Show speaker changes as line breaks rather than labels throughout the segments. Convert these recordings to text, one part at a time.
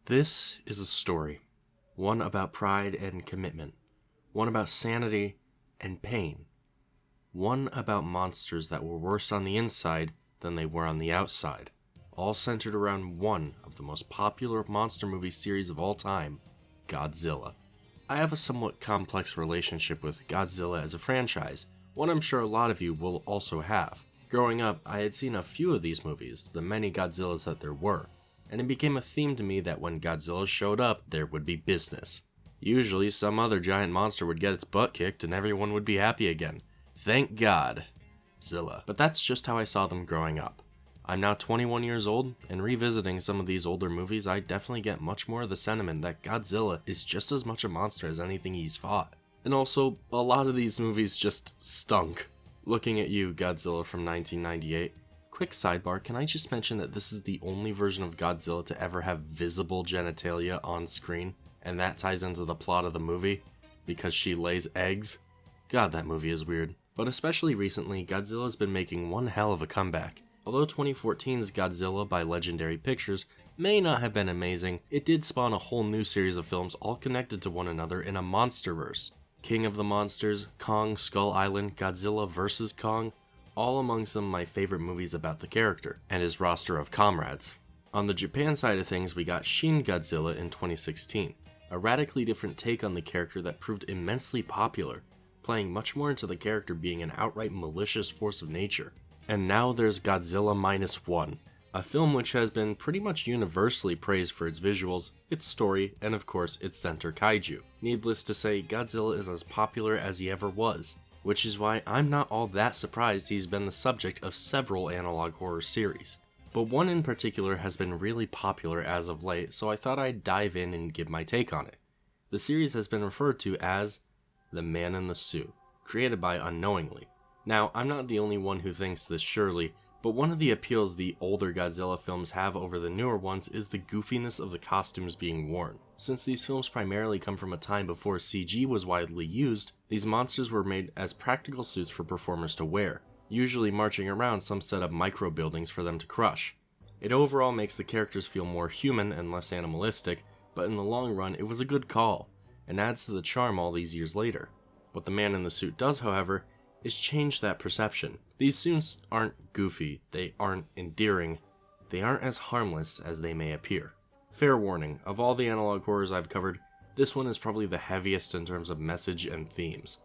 This is a story, one about pride and commitment, one about sanity and pain, one about monsters that were worse on the inside than they were on the outside, all centered around one of the most popular monster movie series of all time, Godzilla. I have a somewhat complex relationship with Godzilla as a franchise, one I'm sure a lot of you will also have. Growing up, I had seen a few of these movies, the many Godzillas that there were, and it became a theme to me that when Godzilla showed up, there would be business. Usually, some other giant monster would get its butt kicked and everyone would be happy again. Thank God. Zilla. But that's just how I saw them growing up. I'm now 21 years old, and revisiting some of these older movies, I definitely get much more of the sentiment that Godzilla is just as much a monster as anything he's fought. And also, a lot of these movies just stunk. Looking at you, Godzilla from 1998. Quick sidebar, can I just mention that this is the only version of Godzilla to ever have visible genitalia on screen, and that ties into the plot of the movie, because she lays eggs? God, that movie is weird. But especially recently, Godzilla's been making one hell of a comeback. Although 2014's Godzilla by Legendary Pictures may not have been amazing, it did spawn a whole new series of films all connected to one another in a monsterverse. King of the Monsters, Kong Skull Island, Godzilla vs. Kong, all among some of my favorite movies about the character, and his roster of comrades. On the Japan side of things, we got Shin Godzilla in 2016, a radically different take on the character that proved immensely popular, playing much more into the character being an outright malicious force of nature. And now there's Godzilla Minus One, a film which has been pretty much universally praised for its visuals, its story, and of course its center kaiju. Needless to say, Godzilla is as popular as he ever was, which is why I'm not all that surprised he's been the subject of several analog horror series. But one in particular has been really popular as of late, so I thought I'd dive in and give my take on it. The series has been referred to as The Man in the Suit, created by Unknowingly. Now, I'm not the only one who thinks this surely, but one of the appeals the older Godzilla films have over the newer ones is the goofiness of the costumes being worn. Since these films primarily come from a time before CG was widely used, these monsters were made as practical suits for performers to wear, usually marching around some set of micro buildings for them to crush. It overall makes the characters feel more human and less animalistic, but in the long run it was a good call, and adds to the charm all these years later. What the Man in the Suit does, however, is change that perception. These suits aren't goofy, they aren't endearing, they aren't as harmless as they may appear. Fair warning, of all the analog horrors I've covered, this one is probably the heaviest in terms of message and themes.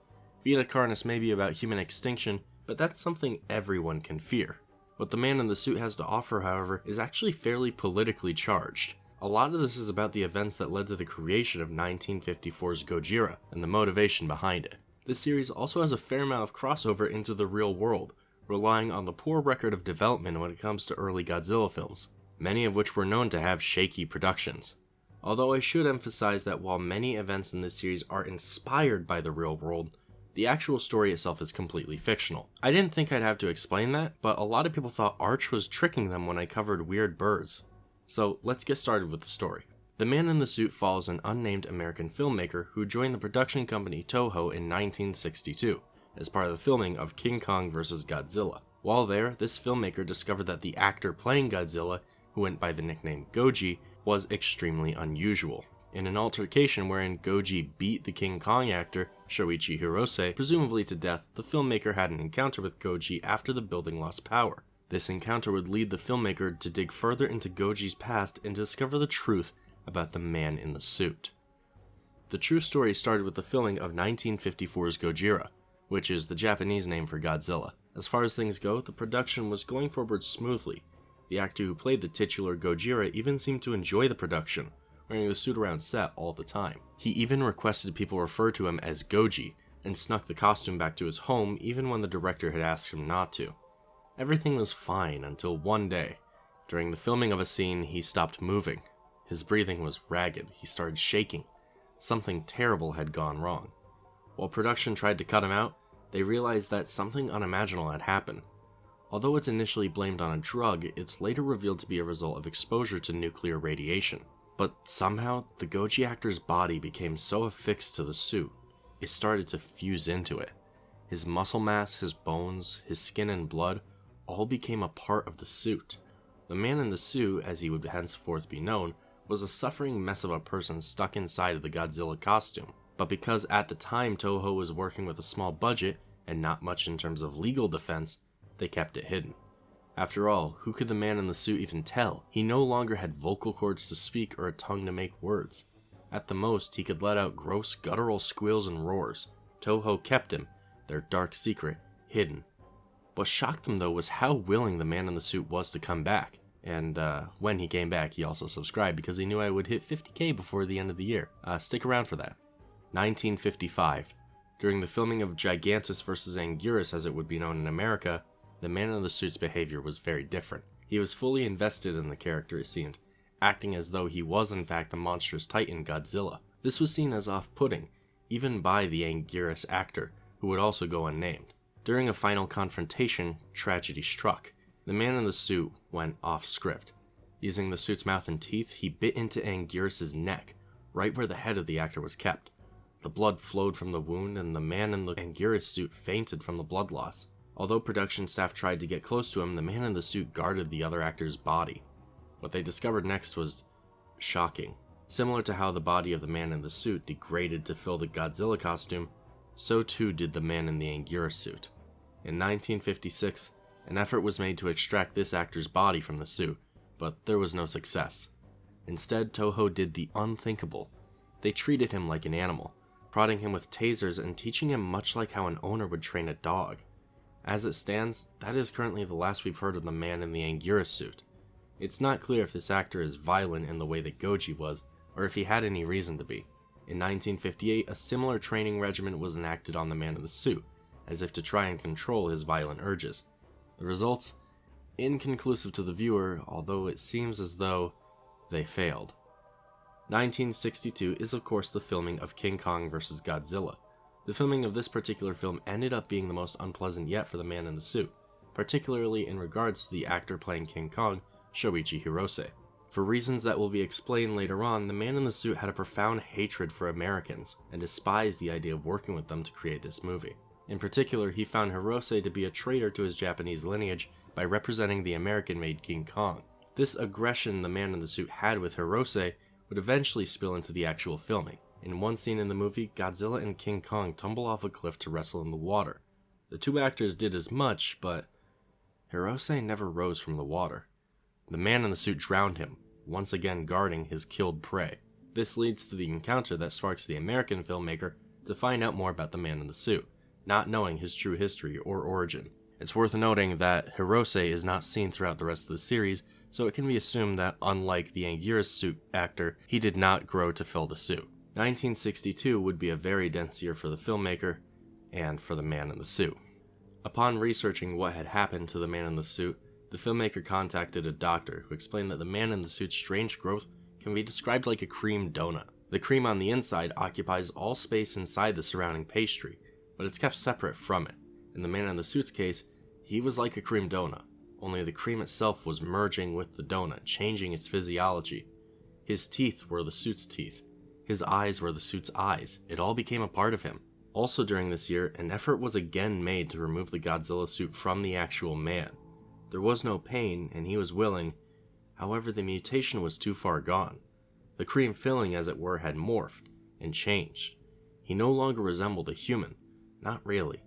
Vita Carnis may be about human extinction, but that's something everyone can fear. What the Man in the Suit has to offer, however, is actually fairly politically charged. A lot of this is about the events that led to the creation of 1954's Gojira, and the motivation behind it. This series also has a fair amount of crossover into the real world, relying on the poor record of development when it comes to early Godzilla films, many of which were known to have shaky productions. Although I should emphasize that while many events in this series are inspired by the real world, the actual story itself is completely fictional. I didn't think I'd have to explain that, but a lot of people thought Arch was tricking them when I covered Weird Birds. So let's get started with the story. The Man in the Suit follows an unnamed American filmmaker who joined the production company Toho in 1962 as part of the filming of King Kong vs. Godzilla. While there, this filmmaker discovered that the actor playing Godzilla, who went by the nickname Goji, was extremely unusual. In an altercation wherein Goji beat the King Kong actor, Shoichi Hirose, presumably to death, the filmmaker had an encounter with Goji after the building lost power. This encounter would lead the filmmaker to dig further into Goji's past and discover the truth about the Man in the Suit. The true story started with the filming of 1954's Gojira, which is the Japanese name for Godzilla. As far as things go, the production was going forward smoothly. The actor who played the titular Gojira even seemed to enjoy the production, wearing the suit around set all the time. He even requested people refer to him as Goji, and snuck the costume back to his home even when the director had asked him not to. Everything was fine until one day. During the filming of a scene, he stopped moving. His breathing was ragged, he started shaking. Something terrible had gone wrong. While production tried to cut him out, they realized that something unimaginable had happened. Although it's initially blamed on a drug, it's later revealed to be a result of exposure to nuclear radiation. But somehow, the Goji actor's body became so affixed to the suit, it started to fuse into it. His muscle mass, his bones, his skin and blood all became a part of the suit. The Man in the Suit, as he would henceforth be known, was a suffering mess of a person stuck inside of the Godzilla costume. But because at the time Toho was working with a small budget and not much in terms of legal defense, they kept it hidden. After all, who could the man in the suit even tell? He no longer had vocal cords to speak or a tongue to make words. At the most, he could let out gross guttural squeals and roars. Toho kept him, their dark secret, hidden. What shocked them though was how willing the man in the suit was to come back. And when he came back, he also subscribed because he knew I would hit 50k before the end of the year. Stick around for that. 1955. During the filming of Gigantus vs. Anguirus, as it would be known in America, the man in the suit's behavior was very different. He was fully invested in the character, it seemed, acting as though he was in fact the monstrous titan Godzilla. This was seen as off-putting, even by the Anguirus actor, who would also go unnamed. During a final confrontation, tragedy struck. The man in the suit went off-script. Using the suit's mouth and teeth, he bit into Anguirus' neck, right where the head of the actor was kept. The blood flowed from the wound, and the man in the Anguirus suit fainted from the blood loss. Although production staff tried to get close to him, the man in the suit guarded the other actor's body. What they discovered next was shocking. Similar to how the body of the man in the suit degraded to fill the Godzilla costume, so too did the man in the Anguirus suit. In 1956, an effort was made to extract this actor's body from the suit, but there was no success. Instead, Toho did the unthinkable. They treated him like an animal, prodding him with tasers and teaching him much like how an owner would train a dog. As it stands, that is currently the last we've heard of the man in the Anguirus suit. It's not clear if this actor is violent in the way that Goji was, or if he had any reason to be. In 1958, a similar training regimen was enacted on the man in the suit, as if to try and control his violent urges. The results? Inconclusive to the viewer, although it seems as though they failed. 1962 is of course the filming of King Kong vs. Godzilla. The filming of this particular film ended up being the most unpleasant yet for the man in the suit, particularly in regards to the actor playing King Kong, Shoichi Hirose. For reasons that will be explained later on, the man in the suit had a profound hatred for Americans, and despised the idea of working with them to create this movie. In particular, he found Hirose to be a traitor to his Japanese lineage by representing the American-made King Kong. This aggression the man in the suit had with Hirose would eventually spill into the actual filming. In one scene in the movie, Godzilla and King Kong tumble off a cliff to wrestle in the water. The two actors did as much, but Hirose never rose from the water. The man in the suit drowned him, once again guarding his killed prey. This leads to the encounter that sparks the American filmmaker to find out more about the man in the suit, not knowing his true history or origin. It's worth noting that Hirose is not seen throughout the rest of the series, so it can be assumed that unlike the Anguirus suit actor, he did not grow to fill the suit. 1962 would be a very dense year for the filmmaker, and for the man in the suit. Upon researching what had happened to the man in the suit, the filmmaker contacted a doctor who explained that the man in the suit's strange growth can be described like a cream donut. The cream on the inside occupies all space inside the surrounding pastry, but it's kept separate from it. In the man in the suit's case, he was like a cream donut, only the cream itself was merging with the donut, changing its physiology. His teeth were the suit's teeth. His eyes were the suit's eyes. It all became a part of him. Also during this year, an effort was again made to remove the Godzilla suit from the actual man. There was no pain, and he was willing. However, the mutation was too far gone. The cream filling, as it were, had morphed and changed. He no longer resembled a human. Not really.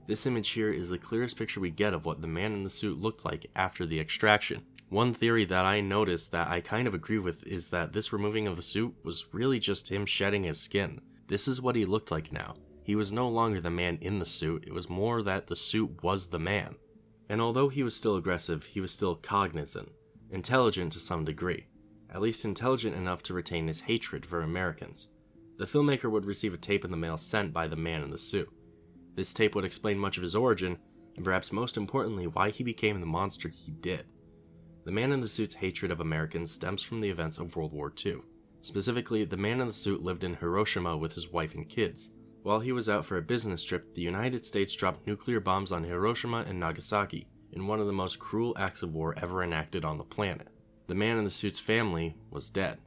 This image here is the clearest picture we get of what the man in the suit looked like after the extraction. One theory that I noticed that I kind of agree with is that this removing of the suit was really just him shedding his skin. This is what he looked like now. He was no longer the man in the suit, it was more that the suit was the man. And although he was still aggressive, he was still cognizant, intelligent to some degree, at least intelligent enough to retain his hatred for Americans. The filmmaker would receive a tape in the mail sent by the man in the suit. This tape would explain much of his origin, and perhaps most importantly why he became the monster he did. The man in the suit's hatred of Americans stems from the events of World War II. Specifically, the man in the suit lived in Hiroshima with his wife and kids. While he was out for a business trip, the United States dropped nuclear bombs on Hiroshima and Nagasaki in one of the most cruel acts of war ever enacted on the planet. The man in the suit's family was dead.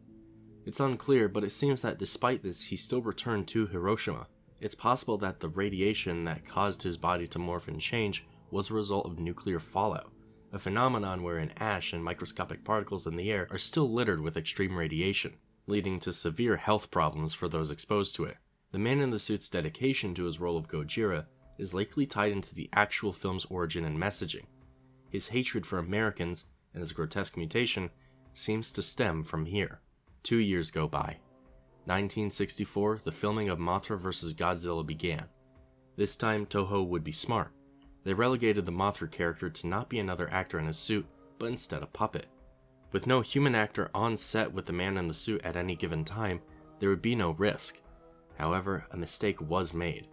It's unclear, but it seems that despite this, he still returned to Hiroshima. It's possible that the radiation that caused his body to morph and change was a result of nuclear fallout, a phenomenon wherein ash and microscopic particles in the air are still littered with extreme radiation, leading to severe health problems for those exposed to it. The man in the suit's dedication to his role of Gojira is likely tied into the actual film's origin and messaging. His hatred for Americans and his grotesque mutation seems to stem from here. 2 years go by. 1964, the filming of Mothra vs. Godzilla began. This time, Toho would be smart. They relegated the Mothra character to not be another actor in a suit, but instead a puppet. With no human actor on set with the man in the suit at any given time, there would be no risk. However, a mistake was made.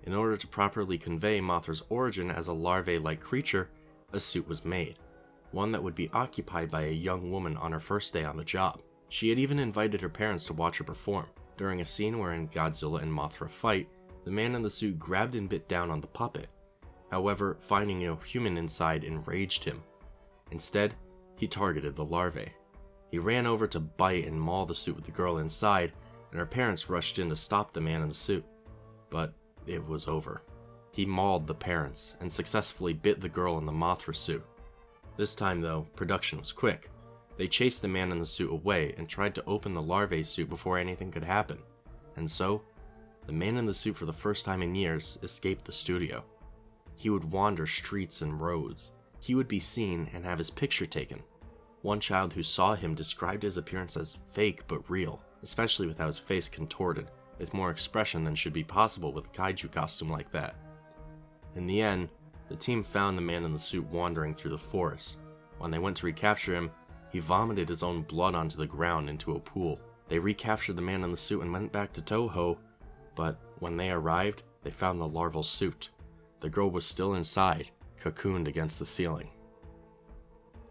In order to properly convey Mothra's origin as a larvae-like creature, a suit was made. One that would be occupied by a young woman on her first day on the job. She had even invited her parents to watch her perform. During a scene wherein Godzilla and Mothra fight, the man in the suit grabbed and bit down on the puppet. However, finding no human inside enraged him. Instead, he targeted the larvae. He ran over to bite and maul the suit with the girl inside, and her parents rushed in to stop the man in the suit. But it was over. He mauled the parents and successfully bit the girl in the Mothra suit. This time though, production was quick. They chased the man in the suit away and tried to open the larvae suit before anything could happen. And so, the man in the suit for the first time in years escaped the studio. He would wander streets and roads. He would be seen and have his picture taken. One child who saw him described his appearance as fake but real, especially with how his face contorted, with more expression than should be possible with a kaiju costume like that. In the end, the team found the man in the suit wandering through the forest. When they went to recapture him, he vomited his own blood onto the ground into a pool. They recaptured the man in the suit and went back to Toho, but when they arrived, they found the larval suit. The girl was still inside, cocooned against the ceiling.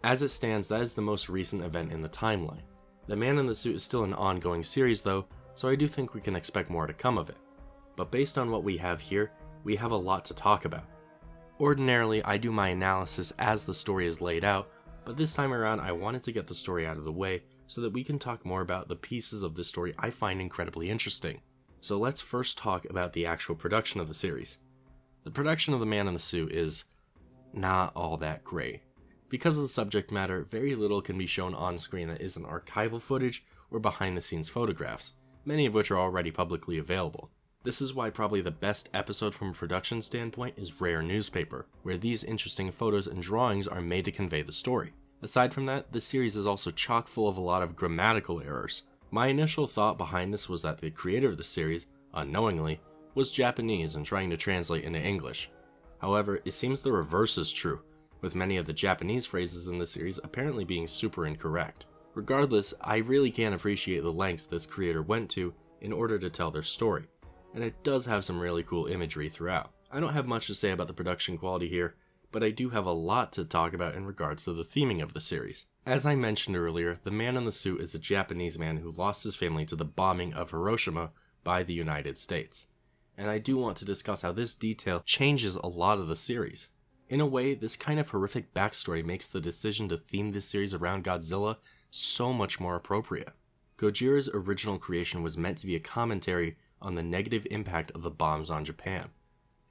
As it stands, that is the most recent event in the timeline. The man in the suit is still an ongoing series though, so I do think we can expect more to come of it. But based on what we have here, we have a lot to talk about. Ordinarily, I do my analysis as the story is laid out, but this time around I wanted to get the story out of the way so that we can talk more about the pieces of this story I find incredibly interesting. So let's first talk about the actual production of the series. The production of The Man in the Suit is not all that great. Because of the subject matter, very little can be shown on screen that isn't archival footage or behind the scenes photographs, many of which are already publicly available. This is why probably the best episode from a production standpoint is Rare Newspaper, where these interesting photos and drawings are made to convey the story. Aside from that, the series is also chock full of a lot of grammatical errors. My initial thought behind this was that the creator of the series, unknowingly, was Japanese and trying to translate into English. However, it seems the reverse is true, with many of the Japanese phrases in the series apparently being super incorrect. Regardless, I really can appreciate the lengths this creator went to in order to tell their story, and it does have some really cool imagery throughout. I don't have much to say about the production quality here, but I do have a lot to talk about in regards to the theming of the series. As I mentioned earlier, the man in the suit is a Japanese man who lost his family to the bombing of Hiroshima by the United States. And I do want to discuss how this detail changes a lot of the series. In a way, this kind of horrific backstory makes the decision to theme this series around Godzilla so much more appropriate. Gojira's original creation was meant to be a commentary on the negative impact of the bombs on Japan.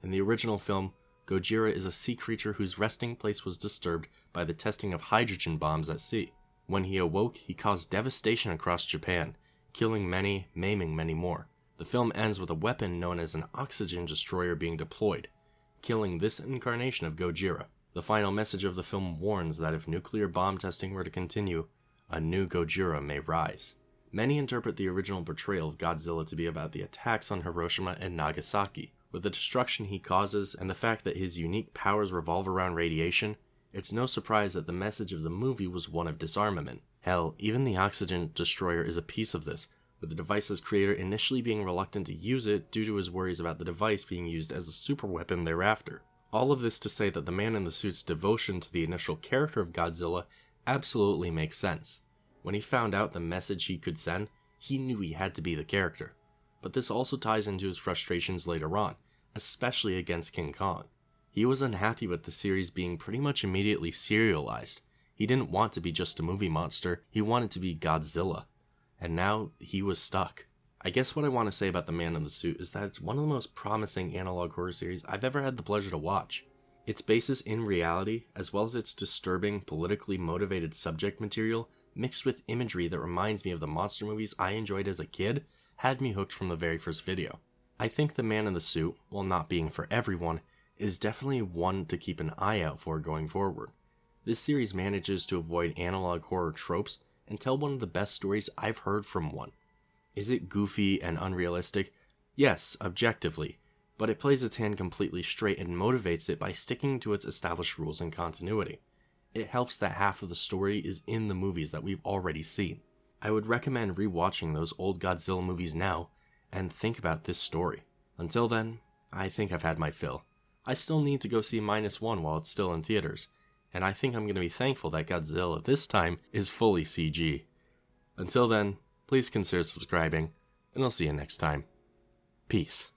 In the original film, Gojira is a sea creature whose resting place was disturbed by the testing of hydrogen bombs at sea. When he awoke, he caused devastation across Japan, killing many, maiming many more. The film ends with a weapon known as an oxygen destroyer being deployed, killing this incarnation of Gojira. The final message of the film warns that if nuclear bomb testing were to continue, a new Gojira may rise. Many interpret the original portrayal of Godzilla to be about the attacks on Hiroshima and Nagasaki. With the destruction he causes and the fact that his unique powers revolve around radiation, it's no surprise that the message of the movie was one of disarmament. Hell, even the oxygen destroyer is a piece of this, with the device's creator initially being reluctant to use it due to his worries about the device being used as a superweapon thereafter. All of this to say that the man in the suit's devotion to the initial character of Godzilla absolutely makes sense. When he found out the message he could send, he knew he had to be the character. But this also ties into his frustrations later on, especially against King Kong. He was unhappy with the series being pretty much immediately serialized. He didn't want to be just a movie monster, he wanted to be Godzilla. And now he was stuck. I guess what I want to say about The Man in the Suit is that it's one of the most promising analog horror series I've ever had the pleasure to watch. Its basis in reality, as well as its disturbing, politically motivated subject material, mixed with imagery that reminds me of the monster movies I enjoyed as a kid, had me hooked from the very first video. I think The Man in the Suit, while not being for everyone, is definitely one to keep an eye out for going forward. This series manages to avoid analog horror tropes and tell one of the best stories I've heard from one. Is it goofy and unrealistic? Yes, objectively, but it plays its hand completely straight and motivates it by sticking to its established rules and continuity. It helps that half of the story is in the movies that we've already seen. I would recommend rewatching those old Godzilla movies now and think about this story. Until then, I think I've had my fill. I still need to go see -1 while it's still in theaters, and I think I'm going to be thankful that Godzilla this time is fully CG. Until then, please consider subscribing, and I'll see you next time. Peace.